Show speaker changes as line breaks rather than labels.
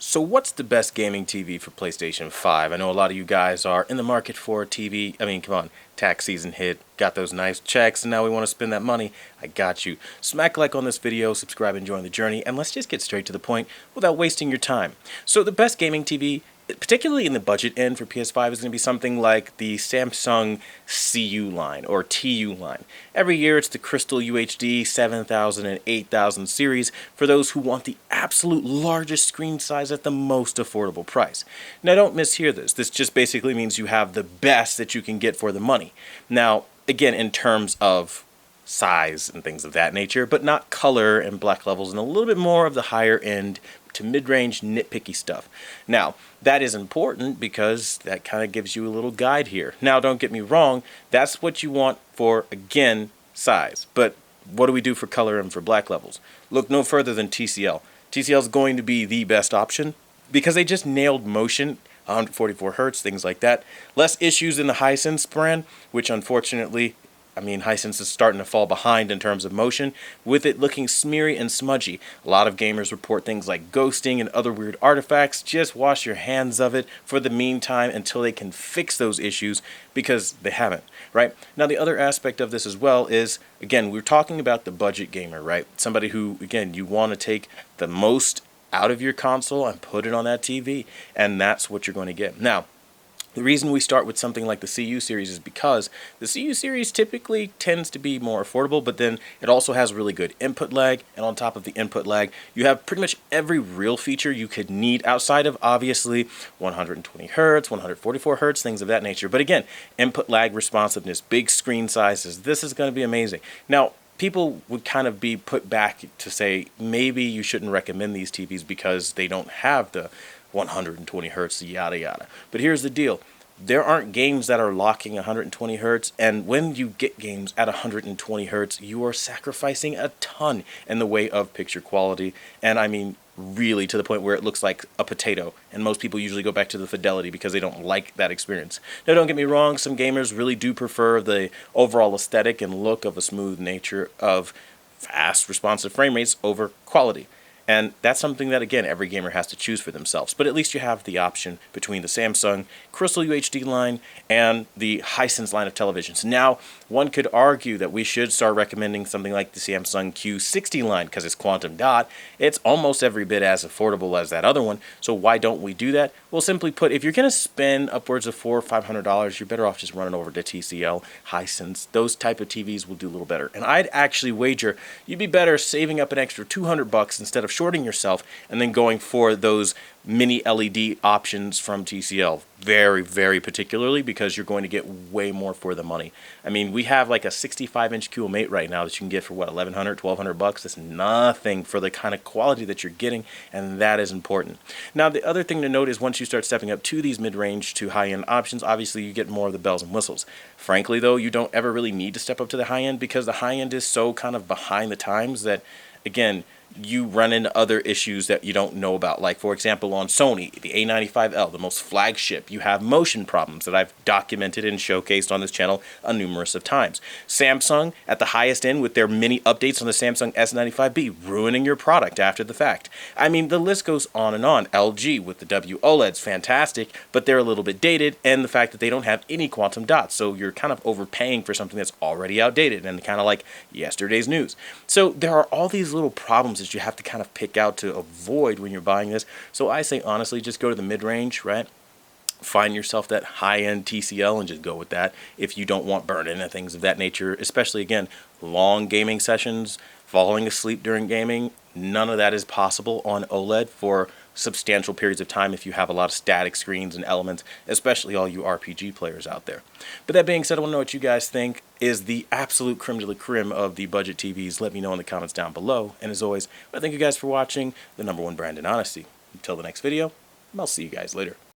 So what's the best gaming TV for PlayStation 5? I know a lot of you guys are in the market for a TV. I mean, come on, tax season hit, got those nice checks, and now we want to spend that money. I got you. Smack like on this video, subscribe and join the journey, and let's just get straight to the point without wasting your time. So the best gaming TV, particularly in the budget end for PS5, is going to be something like the Samsung CU line or TU line. Every year it's the Crystal UHD 7000 and 8000 series for those who want the absolute largest screen size at the most affordable price. Now don't mishear this. This just basically means you have the best that you can get for the money. Now, again, in terms of size and things of that nature, but not color and black levels, and a little bit more of the higher end to mid-range nitpicky stuff. Now, that is important because that kind of gives you a little guide here. Now, don't get me wrong, that's what you want for, again, size. But what do we do for color and for black levels? Look no further than TCL. TCL is going to be the best option because they just nailed motion, 144 hertz, things like that. Less issues in the Hisense brand, which unfortunately, Hisense is starting to fall behind in terms of motion, with it looking smeary and smudgy. A lot of gamers report things like ghosting and other weird artifacts. Just wash your hands of it for the meantime until they can fix those issues, because they haven't, right? Now, the other aspect of this as well is, again, we're talking about the budget gamer, right? Somebody who, again, you want to take the most out of your console and put it on that TV, and that's what you're going to get. Now, the reason we start with something like the CU series is because the CU series typically tends to be more affordable, but then it also has really good input lag, and on top of the input lag, you have pretty much every real feature you could need outside of, obviously, 120 hertz, 144 hertz, things of that nature. But again, input lag, responsiveness, big screen sizes, this is going to be amazing. Now, people would kind of be put back to say maybe you shouldn't recommend these TVs because they don't have the 120 hertz, yada yada. But here's the deal. There aren't games that are locking 120 hertz, and when you get games at 120 hertz, you are sacrificing a ton in the way of picture quality, and I mean really to the point where it looks like a potato, and most people usually go back to the fidelity because they don't like that experience. Now, don't get me wrong, some gamers really do prefer the overall aesthetic and look of a smooth nature of fast, responsive frame rates over quality. And that's something that, again, every gamer has to choose for themselves. But at least you have the option between the Samsung Crystal UHD line and the Hisense line of televisions. Now, one could argue that we should start recommending something like the Samsung Q60 line because it's quantum dot. It's almost every bit as affordable as that other one. So why don't we do that? Well, simply put, if you're going to spend upwards of $400 or $500, you're better off just running over to TCL, Hisense. Those type of TVs will do a little better. And I'd actually wager you'd be better saving up an extra $200 instead of shorting yourself and then going for those mini LED options from TCL. Very, very particularly because you're going to get way more for the money. I mean, we have like a 65-inch QM8 right now that you can get for what, $1,100, $1,200? That's nothing for the kind of quality that you're getting, and that is important. Now, the other thing to note is once you start stepping up to these mid-range to high-end options, obviously you get more of the bells and whistles. Frankly, though, you don't ever really need to step up to the high-end because the high-end is so kind of behind the times that, again, you run into other issues that you don't know about. Like, for example, on Sony, the A95L, the most flagship, you have motion problems that I've documented and showcased on this channel a numerous of times. Samsung, at the highest end with their mini updates on the Samsung S95B, ruining your product after the fact. I mean, the list goes on and on. LG with the WOLEDs, fantastic, but they're a little bit dated, and the fact that they don't have any quantum dots, so you're kind of overpaying for something that's already outdated and kind of like yesterday's news. So there are all these little problems that you have to kind of pick out to avoid when you're buying this. So I say honestly, just go to the mid-range, right? Find yourself that high-end TCL and just go with that if you don't want burn-in and things of that nature, especially, again, long gaming sessions, falling asleep during gaming. None of that is possible on OLED for substantial periods of time if you have a lot of static screens and elements, especially all you RPG players out there. But that being said, I want to know what you guys think is the absolute creme de la creme of the budget TVs. Let me know in the comments down below. And as always, I thank you guys for watching the #1 brand in honesty. Until the next video, I'll see you guys later.